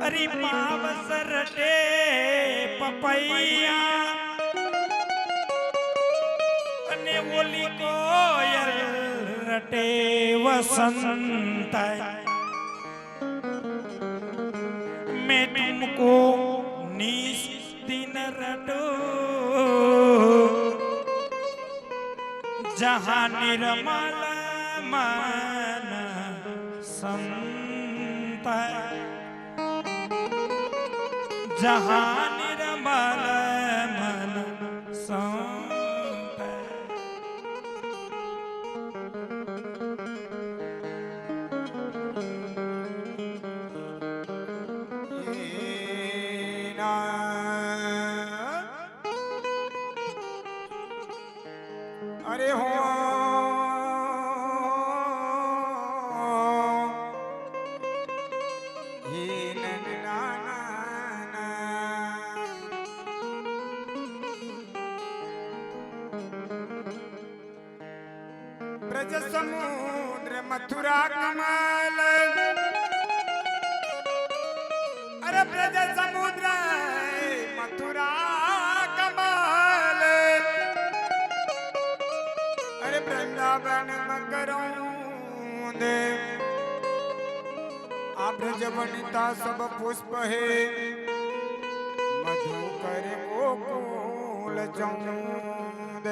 अरे मावसर टे पपैया अने ओली कोयल रटे वसंत मैं तुमको निस दिन रटो जहाँ निर्मल मन संत जहाँ निर्मल मन संत अरे हो ब्रज समुद्र मथुरा कमल अरे ब्रज समुद्र मथुरा कमल अरे वृंदावन मकरौंद आ ब्रज वनिता सब पुष्प है मधुकर गोकुल चौंद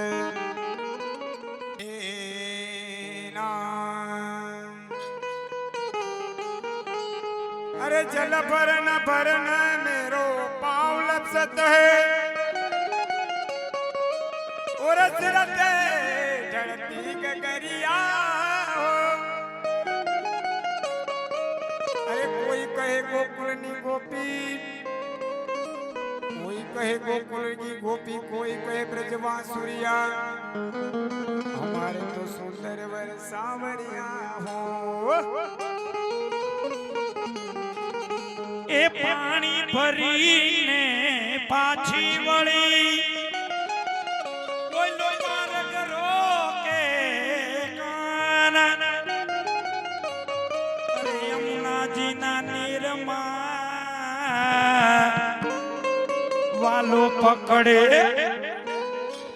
अरे जल भरन भरन मेरो पाँव लपसत है और सिरते ढड़ती गगरिया हो अरे कोई कहे गोकुलनी गोपी कोई कहे गोकुल की गोपी कोई कहे ब्रजवासुरिया हमारे तो सुंदर वर सांवरिया हो ए पानी भरीने पाछी वળી બોલો માર્ગ રોકે કાના અરે યમુનાજીના નીરમાં વાલો પકડે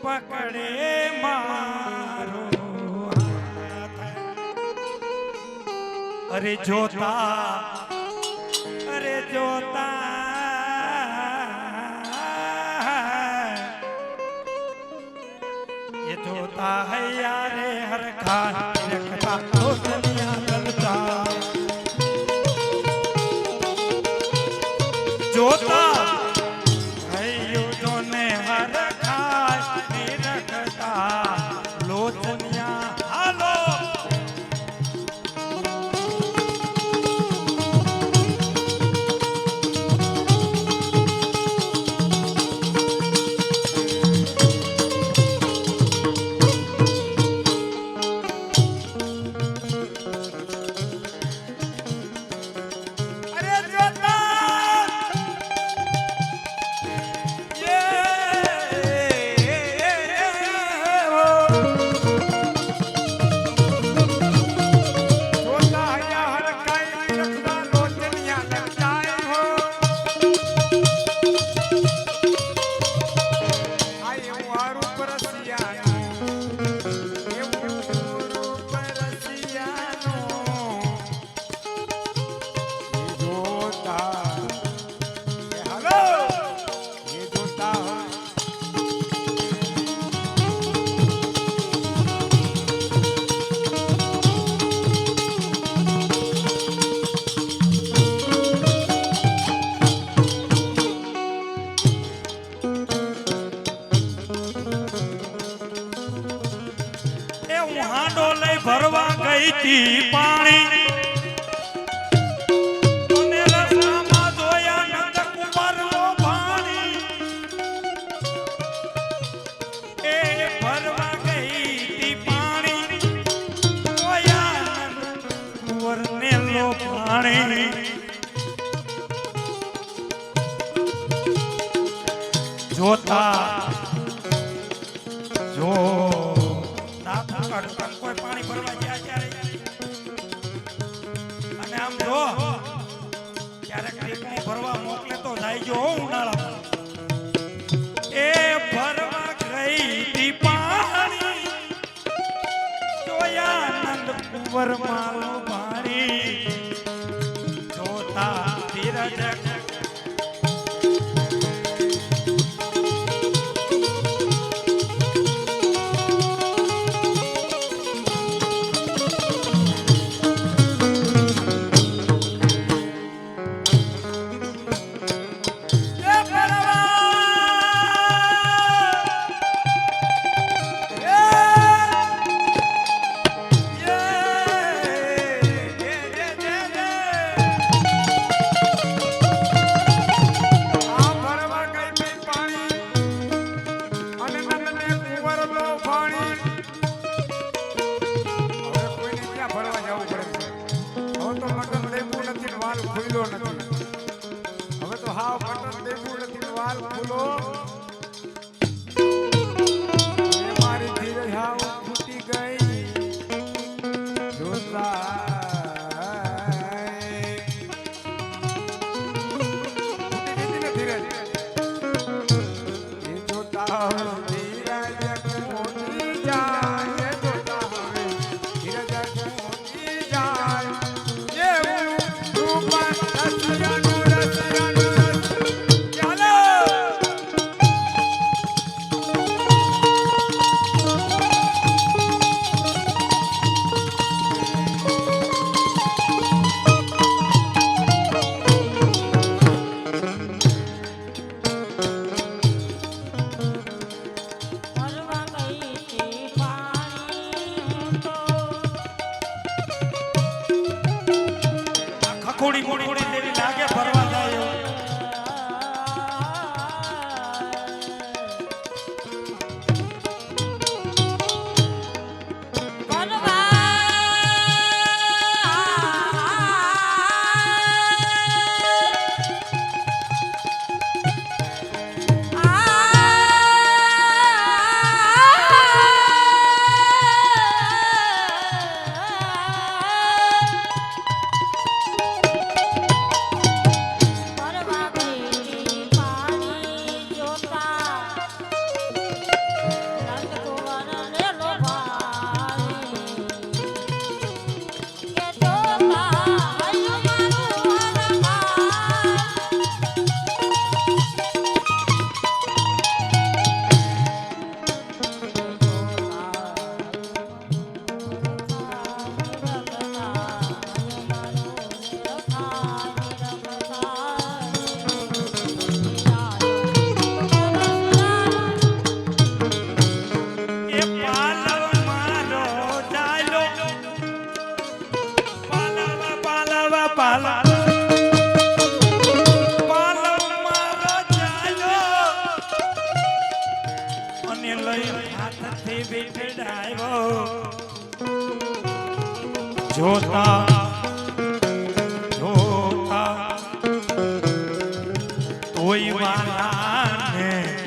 પકડે મારો હાથ અરે જોતા अरे जोता ये जोता है यारे हर खान रखता तो दुनिया गलता जोता है यो जोने हर खान रखता लोचनिया हालो भरवा गई थी पानी भरवा गई थी पानी लो पानी જોતા જો દાંત કાઢતા કોઈ પાણી ભરવા ગયા ત્યારે અને આમ જો ક્યારેક ટીપણી ભરવા મોકલે તો જાય જો ઉનાળામાં એ ભરવા ગઈ તી પાણી જોયા નંદ કુંવર માલો પાણી જોતા ધીરજ હવે તો હાવ બટન દેવું નથી વાલ ફૂલો મારી ધીરજ હાવ ફૂટી ગઈ જોતા ધીરજ એ જોતા ધીરજ મોટી જાય જોતા ધીરજ મોટી જાય એવું રૂપા ખખોડી મોડી દેવી લાગે ફરવા જાય જોતા જોતા તોય વાલાને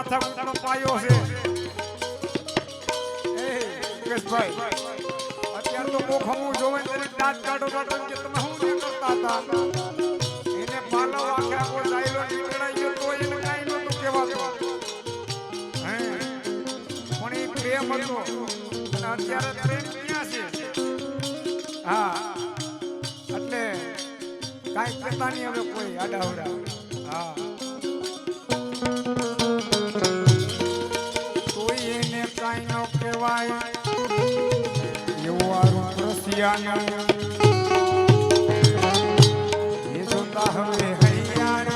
માથાકૂટનો પાયો છે. એ મુકેશભાઈ, અત્યારે તો મોખમું જોવે ને દાંત કાઢો કાઢો કે તમે શું નહીં કરતા હતા. એને પાલવ આખે આખો ડાયલો નીકળાઈ ગયો તો એને કાંઈ નહોતું કહેવાતું. હે પણ એ પ્રેમ હતો અને અત્યારે પ્રેમ ક્યાં છે? હા એટલે કાંઈ કહેતા નહીં હવે કોઈ આડાવડા. હા કોઈ એને કાંઈ ન કહેવાય એવું આરું રસિયાનું એ જોતા હવે હૈયાર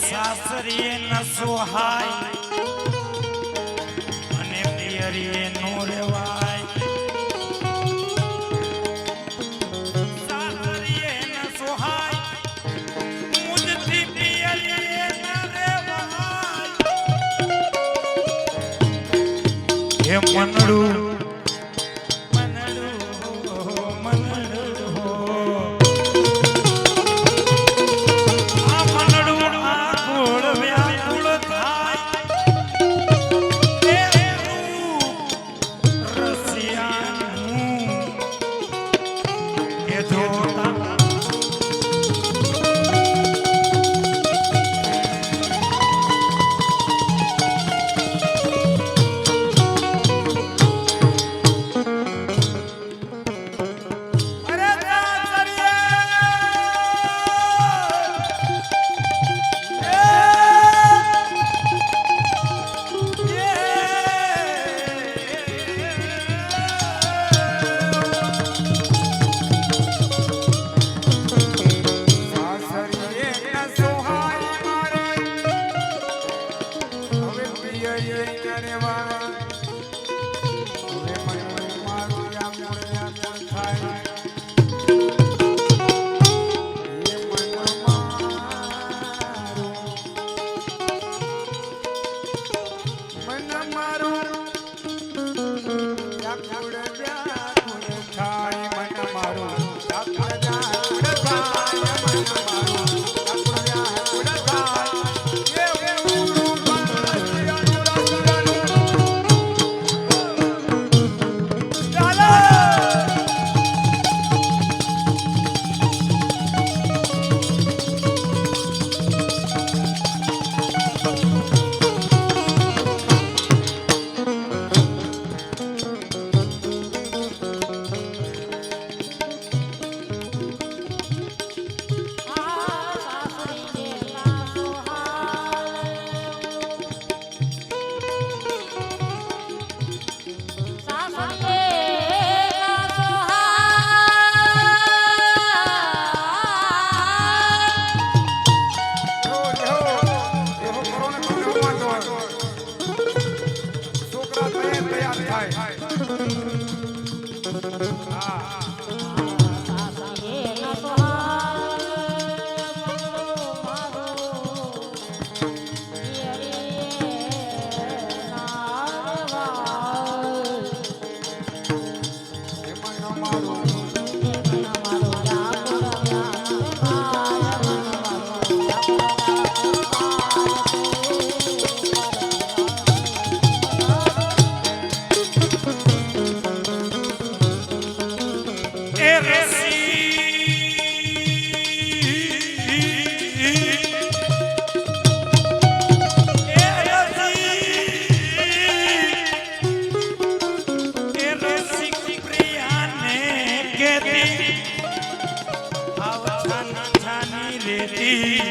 સાસરીએ ન સોહાય અને પિયરીએ નો રેવાય. સાસરીએ ન સોહાય મુજથી પિયરીએ ન રેવાય. હે મનડું હતી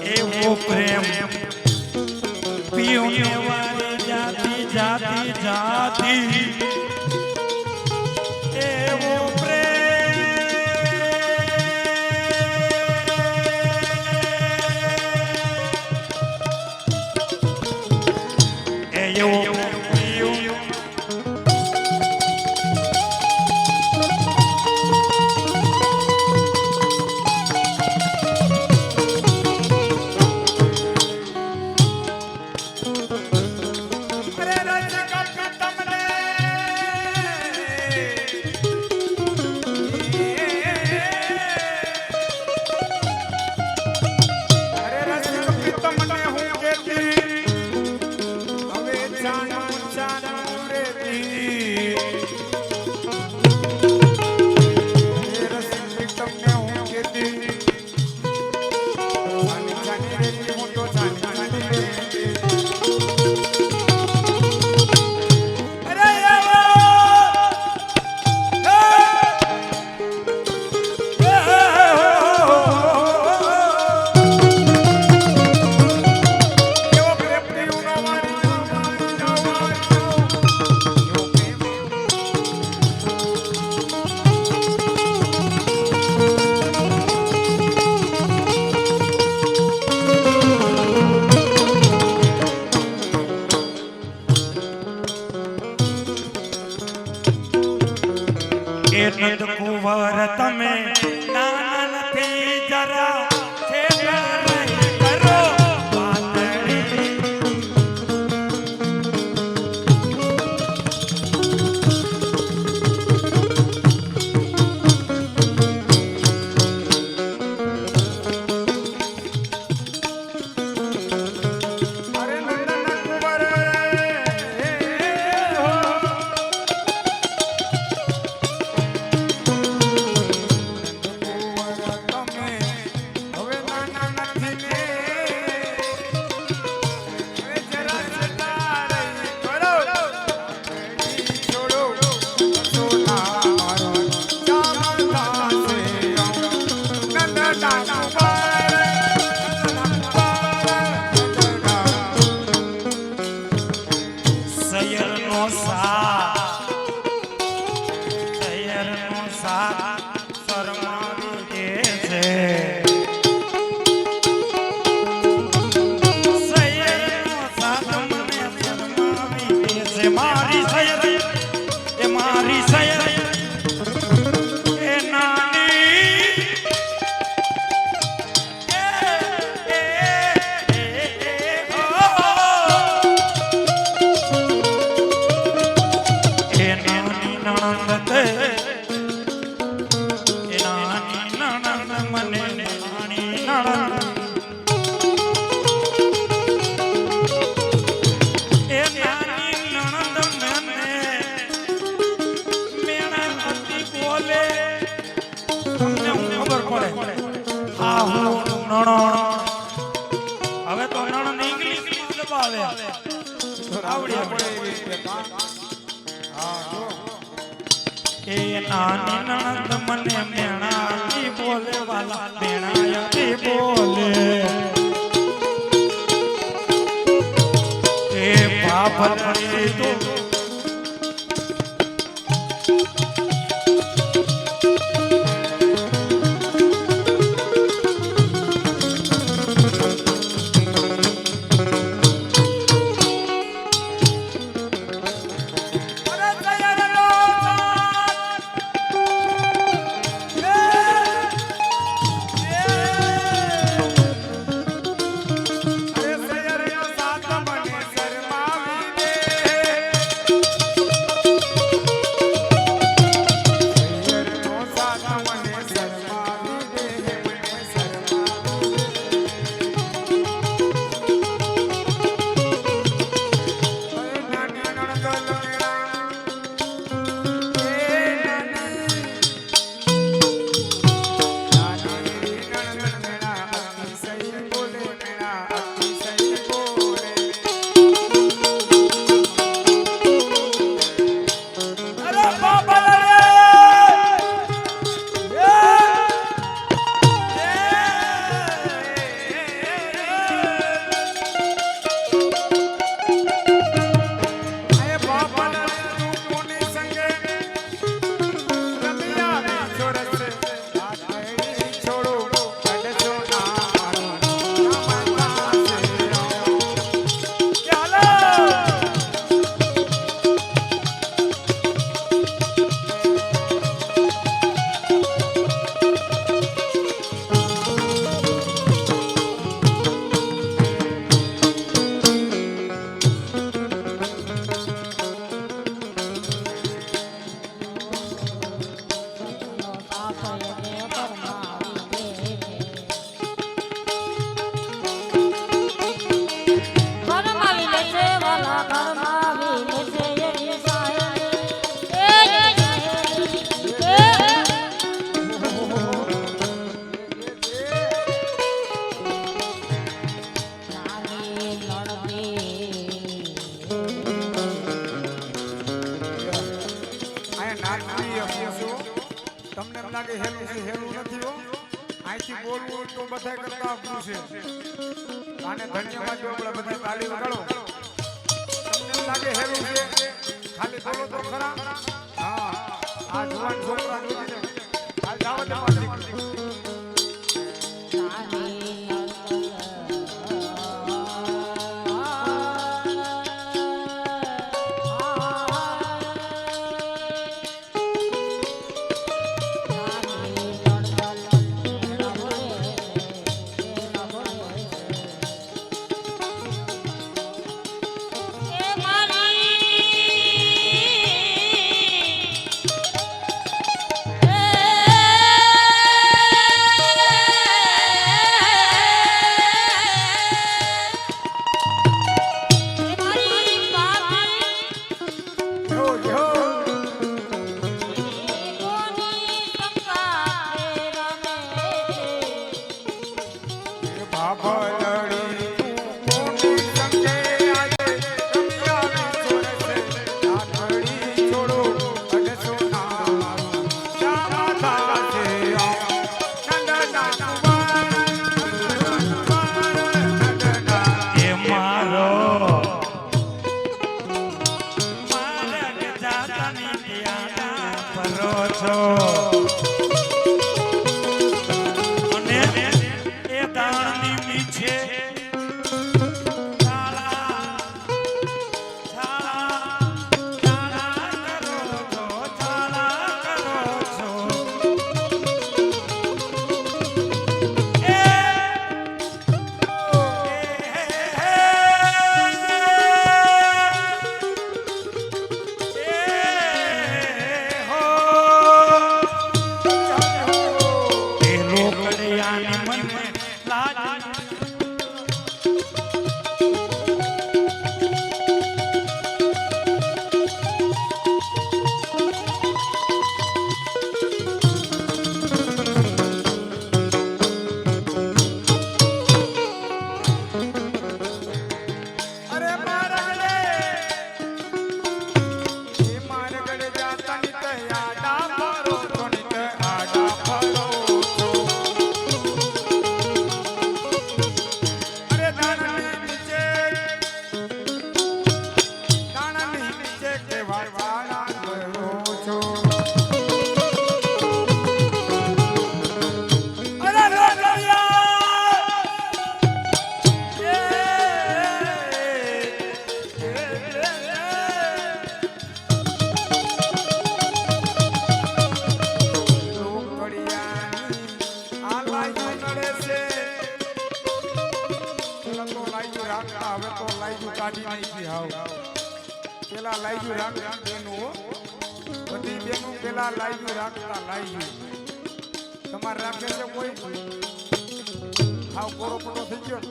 એવો પ્રેમ પીઓને વાળી જાતિ જાતિ જાતિ એવો નંદ કુંવર તમે નાના નથી જરા છેડા નહીં કરો વાતડી. અરે નંદન કુંવર હવે તો નણંદ ઇંગ્લિશ માં દબાવે આવડી એ નાની નણંદ મને મેણાથી બોલે વાલા મેણાથી બોલે એ બાપરે તો Yeah! આથી બોલવું તો બધા કરતા અઘરું છે. આને ધન્યવાદ દો, આપણે બધા તાળી વગાડો. તમને એમ લાગે હેલું છે, ખાલી બોલો તો ખરા. હા, આ જુવાન છોકરા જોઈને આ જાવ દે પાછી. પેલા લાઈજુ રાખતા બેનો બધી બેનો પેલા લાઈજુ રાખતા લાઈજુ તમારે રાખે છે કોઈ હાવ કોરો પટો થઈ ગયો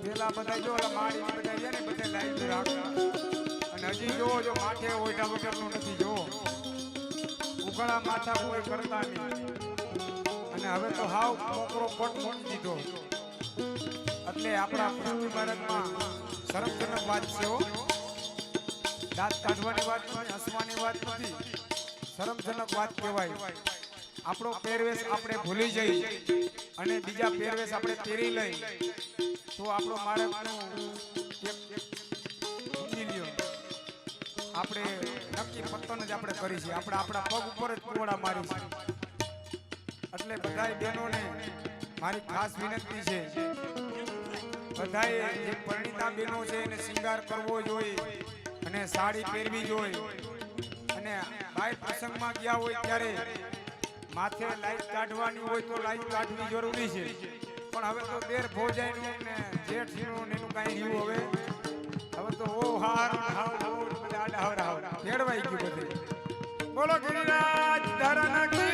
પેલા બધા જો મારી બધા છે ને બધા લાઈજુ રાખતા અને હજી જો માથે ઓઢા વગરનું નથી જો ઉઘડા માથા કોઈ કરતા નહીં અને હવે તો હાવ મોકરો પટ મૂકી દીધો એટલે આપણા પૃથ્વી ભારતમાં શરમજનક વાત છે હો. દાંત કાઢવાની વાત નથી, હસવાની વાત નથી, શરમજનક વાત કહેવાય. આપણો પહેરવેશ આપણે ભૂલી જઈ અને બીજા પહેરવેશ આપણે પહેરી લઈ તો આપણો ભારતનું આપણે નક્કી પતન જ આપણે કરી છે. આપણે આપણા પગ ઉપર જ કુવાડા મારી છે. એટલે બધાય બહેનોને મારી ખાસ વિનંતી છે, બધાએ જે પરિણીતા બહેનો છે એને શિંગાર કરવો જોઈએ અને સાડી પહેરવી જોઈએ અને બાય પ્રસંગમાં ગયા હોય ત્યારે માથે લાઈટ કાઢવાની હોય તો લાઈટ કાઢવી જરૂરી છે. પણ હવે તો દેર ભોજાઈનું ને જેઠનું ને એનું કાંઈ રહ્યું હવે તો ઓ હાર હાવ બધા આડા હાવ હાવ ફેરવાઈ ગયું બધું. બોલો ગિરિરાજ ધારાના કી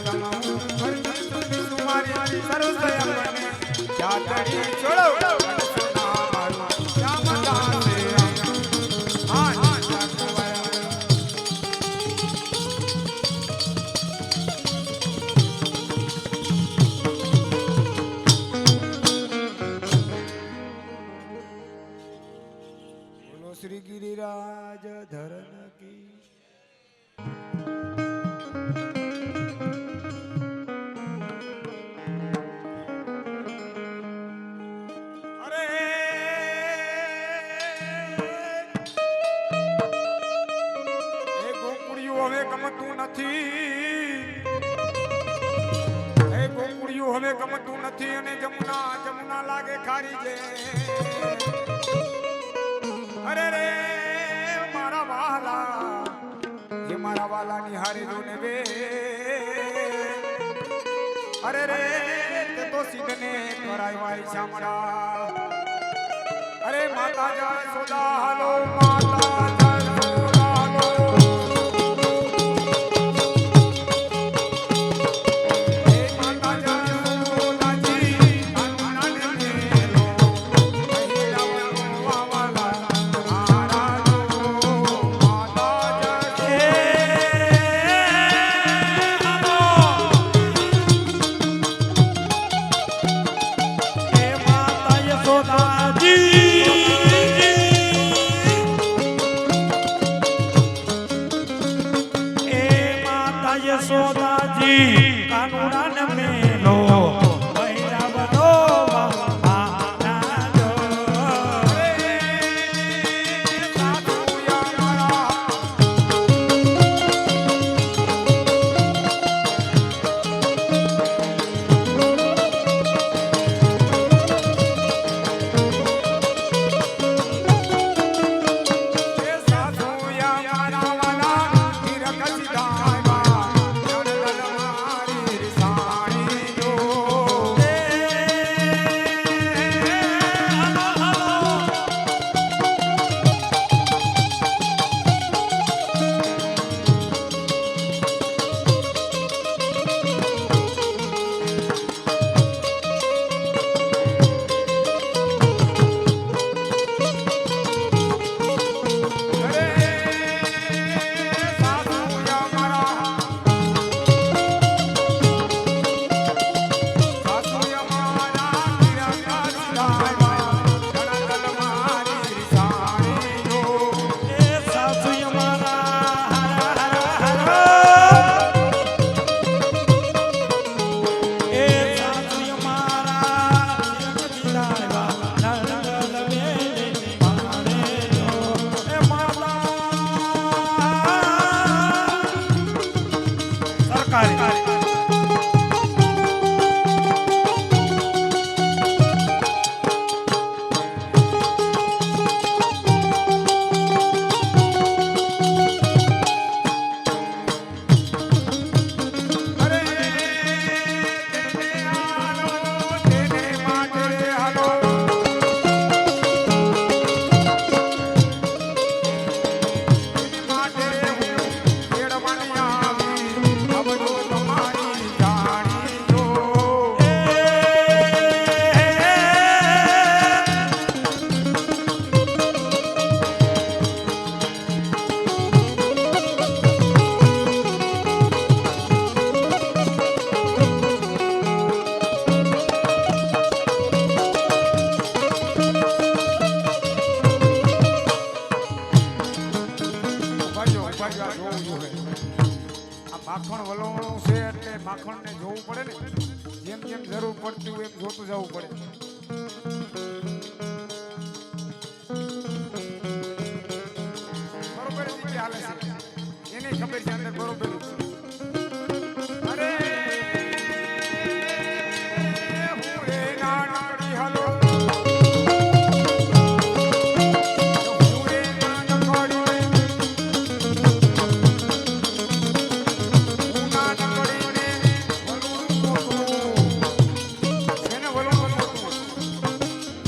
તમામ ફરતી સુખી સુમારી સર્વદયા મને જાતડી છોડો સોના મારું શ્યામ દાસે હા શ્રી ગિરિરાજ ધરણ કી અરે એ ગોકુળિયું હવે ગમતું નથી એ ગોકુળિયું હવે ગમતું નથી અને જમુના જમુના લાગે ખારી છે અરે રે મારા વાલા જે મારા વાલા ની હારે જોને વે અરે રે તે તો સિંહને કરાય વાય શામળા અરે માતા જય સોદા હાલો માતા જય સોદા હાલો હે માતા જય સોદાજી આનંદ મેલો મહિલા વાલા યશોદાજી કાનુડા ને મેલો ભૈરા બનો માના જો માખણ વલોવણું છે એટલે માખણને જોવું પડે ને જેમ જેમ જરૂર પડતી હોય એમ જોતું જવું પડે બરોબર રીતે હાલે છે એની ખબર છે અંદર બરોબર અરે હું રે નાનકડી હાલો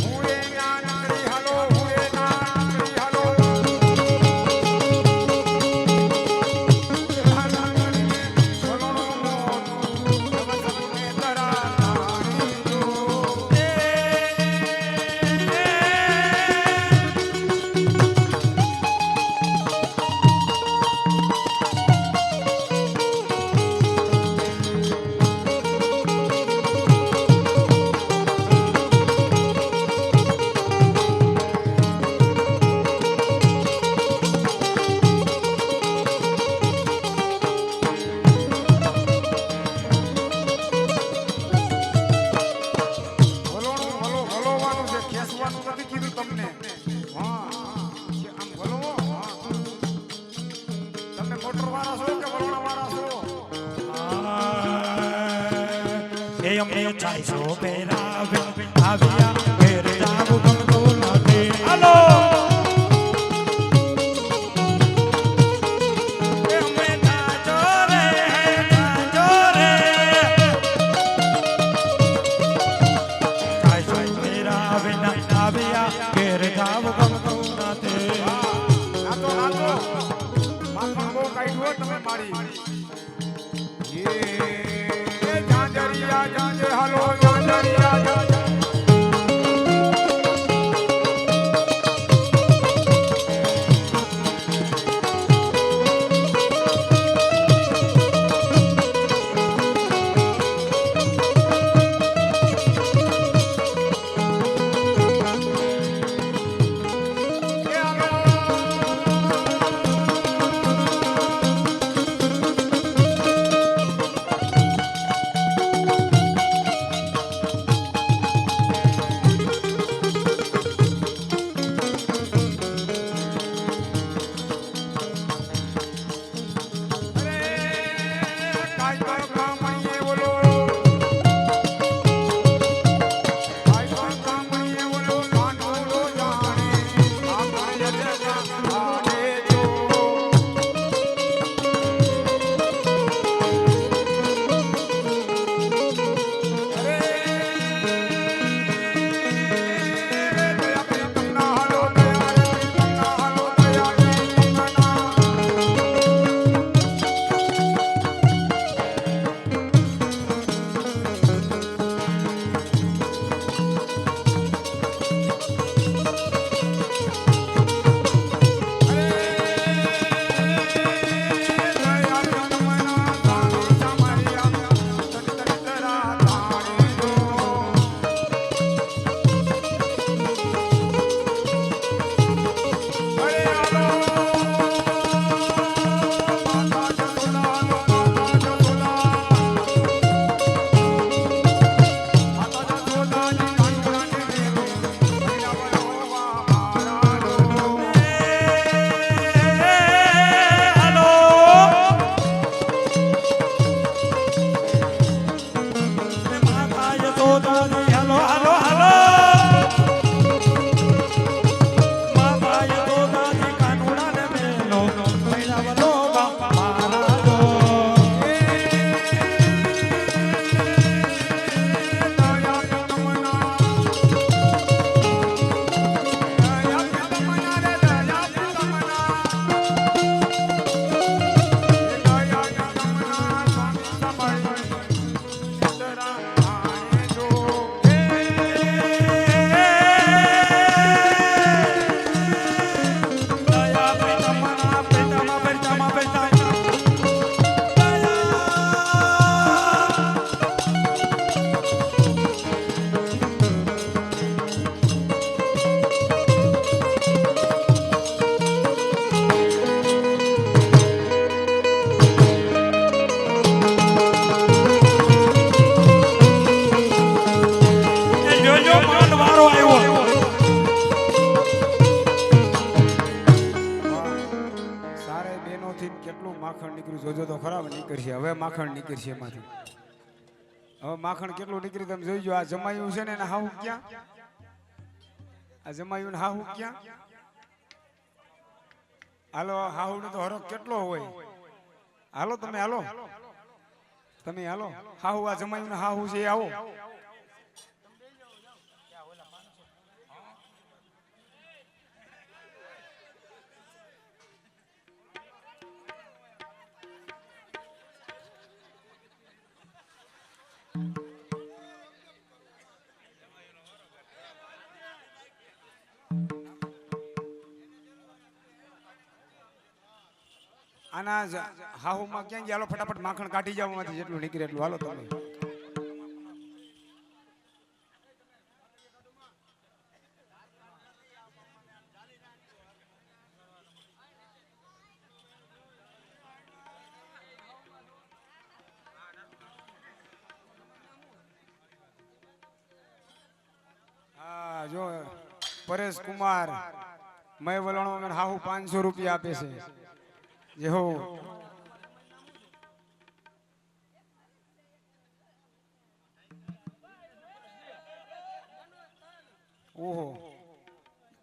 હું એ અમને ચાઈસો પહેરાવે આવ્યા ઘેર જાવું ગમતું નથી હાલો એ અમે જાજો રે ચાઈસો પહેરાવે આવ્યા ઘેર જાવું ગમતું નથી નાચો નાચો માખણ બહુ કાઢ્યો તમે મારી એ જાંજરિયા જાંજે હાલો જાંજરિયા જાંજે માખણ નીકળશે એમાંથી હવે માખણ કેટલું નીકળી તમે જોઈજો આ જમાયું છે ને એને હાહુ ક્યાં આ જમાયું ને હાહુ ક્યાં હાલો હાહુ નો તો હરખ કેટલો હોય હાલો તમે હાલો હાહુ આ જમાયું ને હાહુ છે આવો આના હાહુમાં ક્યાં ગયા? હાલો ફટાફટ માખણ કાઢી જાવ માંથી જેટલું નીકળે એટલું હાલો તમે. હા જો પરેશ કુમાર મેં વલણો હાહુ 500 રૂપિયા આપે છે. જે હો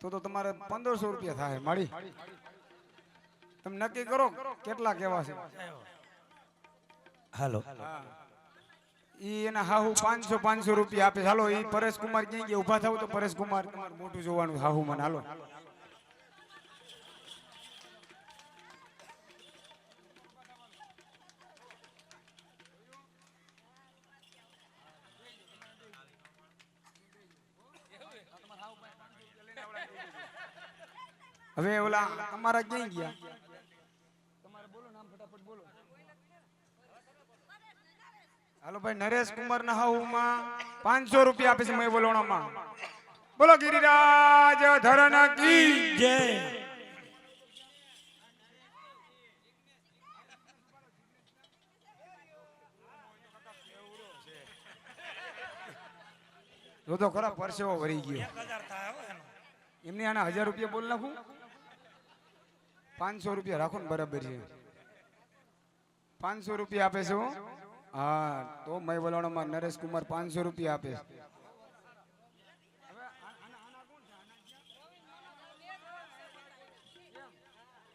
તો તમારે 1500 રૂપિયા થાય માડી. તમે નક્કી કરો કેટલા કેવા છે. હાલો ઈ એના હાહુ 500 રૂપિયા આપે. હાલો ઈ પરેશ કુમાર ક્યાં ગયા ઊભા થાવ તો પરેશ કુમાર તમારું મોઢું જોવાનું હાહુ મને. હાલો હવે ઓલા તમારા ક્યાં ગયા? તમારે બોલો નામ ફટાફટ બોલો. હાલો ભાઈ નરેશ કુમાર ના હાઉમાં 500 રૂપિયા આપે છે મેં બોલોણામાં. બોલો ગિરિરાજ ધરણ કી જય. જો તો ખરા પરસેવો ભરી ગયો 1000 થાય હો એનો. એમને આના 1000 રૂપિયા બોલ નાખું. 500 રૂપિયા રાખો ને બરાબર છે. 500 રૂપિયા આપે છે હો. હા તો મેં બોલાવવામાં નરેશ કુમાર 500 રૂપિયા આપે છે.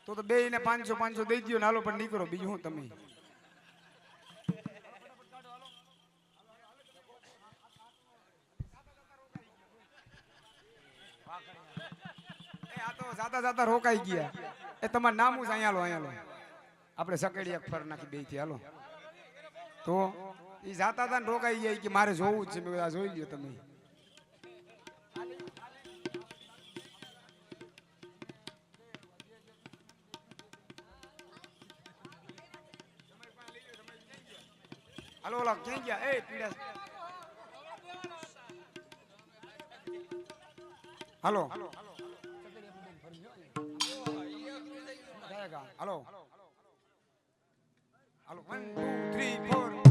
તો બે ને 500 દઈ દો ને હાલો પણ નીકળો. બીજું હું તમે આ તો જાતા રોકાઈ ગયા. એ તમારું નામ હું અહીંયા લો આપણે સકેડિયા ફર નાખી બે થી. હાલો તો એ જાતા હતા ને રોકાઈ ગયા કે મારે જોવું જ છે. મેં જોઈ લ્યો તમે. હાલો ઓલા ક્યાં ગયા? એ પીડા હાલો હાલો હાલો 1 2 3 4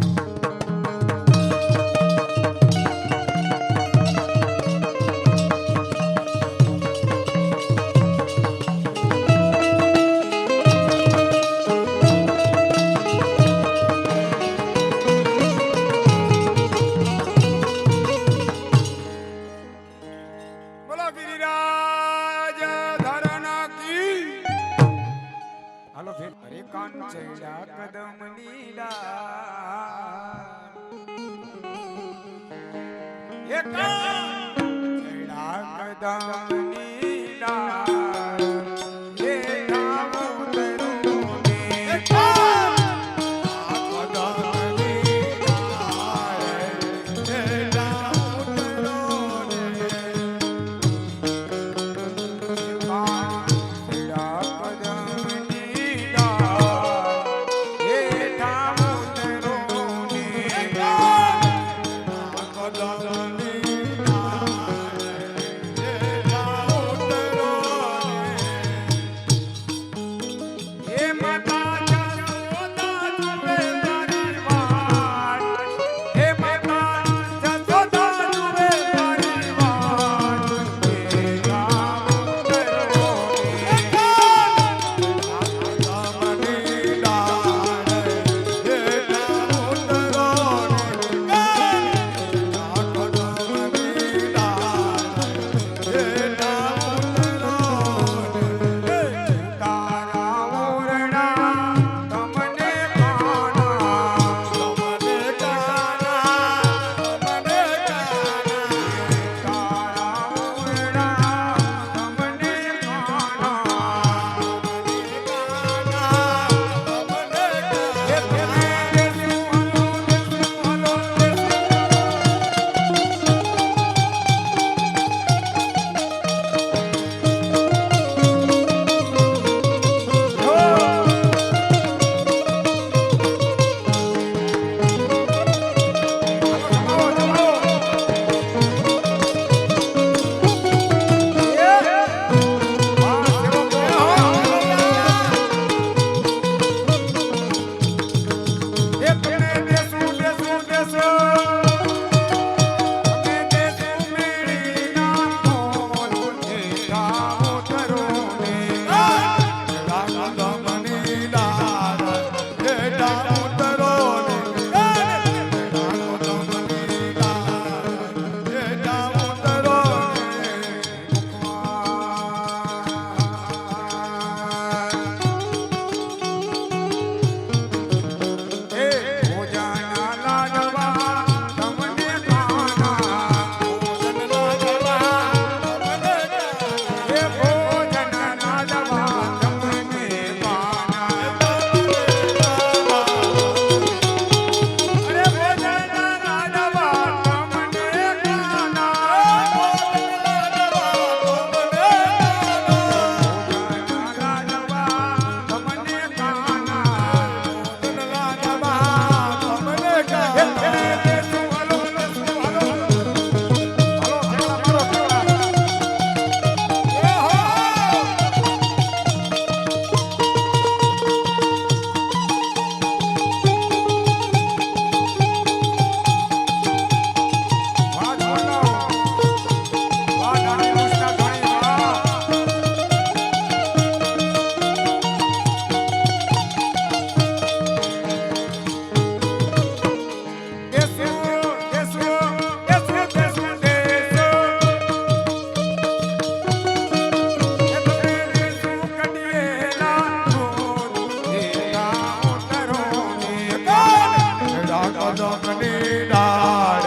ડાળ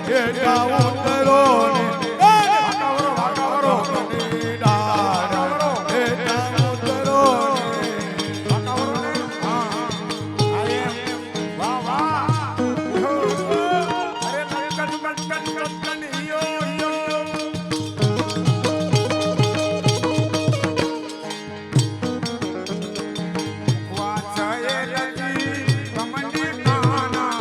હેઠા ઉતરો ને ભાગાવરો ભાગાવરો કદમની ડાળ હેઠા ઉતરો ને ભાગાવરો ને હા આ એમ વાહ વાહ યો. અરે કન યો યો વાચાયેલી કમની કાના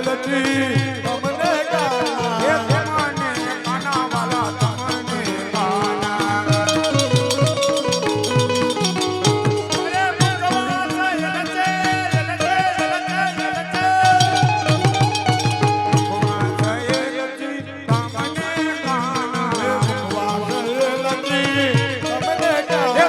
લચી તમને એ ગાના તમને કાના વાલા તમને કાના અરે ભગવાન લચે વાચાયેલી કમની કાના લચી તમને ગાના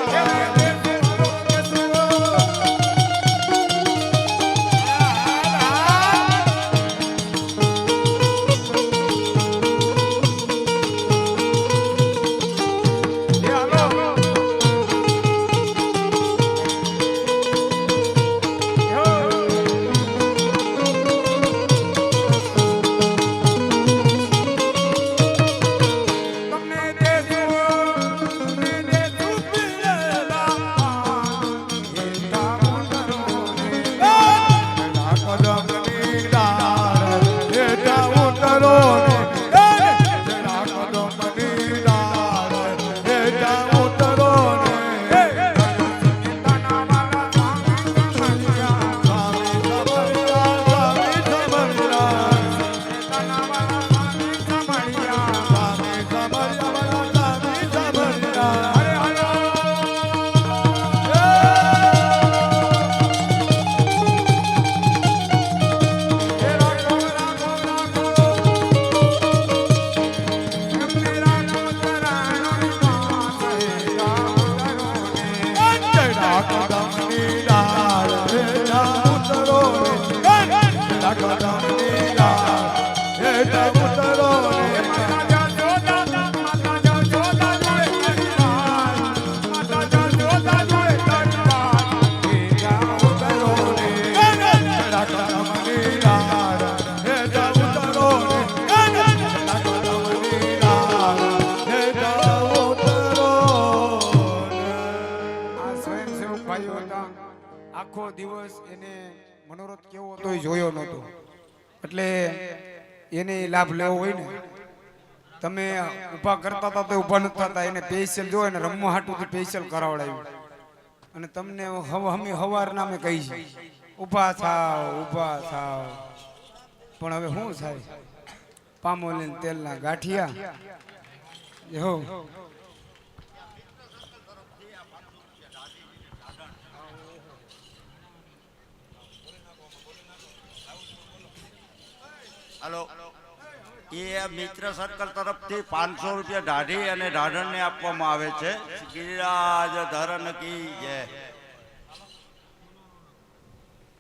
કદમની ડાળ હેઠા ઉતરો ને જરા કદમની ડાળ હેઠા ઉતરો ને સ્વામી સમર્યા સ્વામી સમર્યા સ્વામી સમર્યા જરા કદમની ડાળ હેઠા ઉતરો ને જરા કદમની ડાળ હેઠા ઉતરો ને જરા કદમની ડાળ હેઠા ઉતરો ને જરા કદમની ડાળ હેઠા ઉતરો ને આ સ્વયંસેવક ભાઈઓ હતા આખો દિવસ એને મનોરથ કેવો હતો એ જોયો નહોતો એટલે એને લાભ લેવો હોય ને તમે ઊભા કરતા હતા તો ઊભા નતા થતા એને સ્પેશિયલ જો એને રમવા હાટું સ્પેશિયલ કરાવડાવ્યું અને તમને હમી હવારના મેં કહી છે ઊભા થાવ પણ હવે શું થાય પામોલીન તેલના ગાંઠિયા હો हेलो ये मित्र सर्कल तरफ थी 500 रुपया दाढ़ी અને ઢાઢરને આપવામાં આવે છે ગિરિરાજ ધરન કી જય.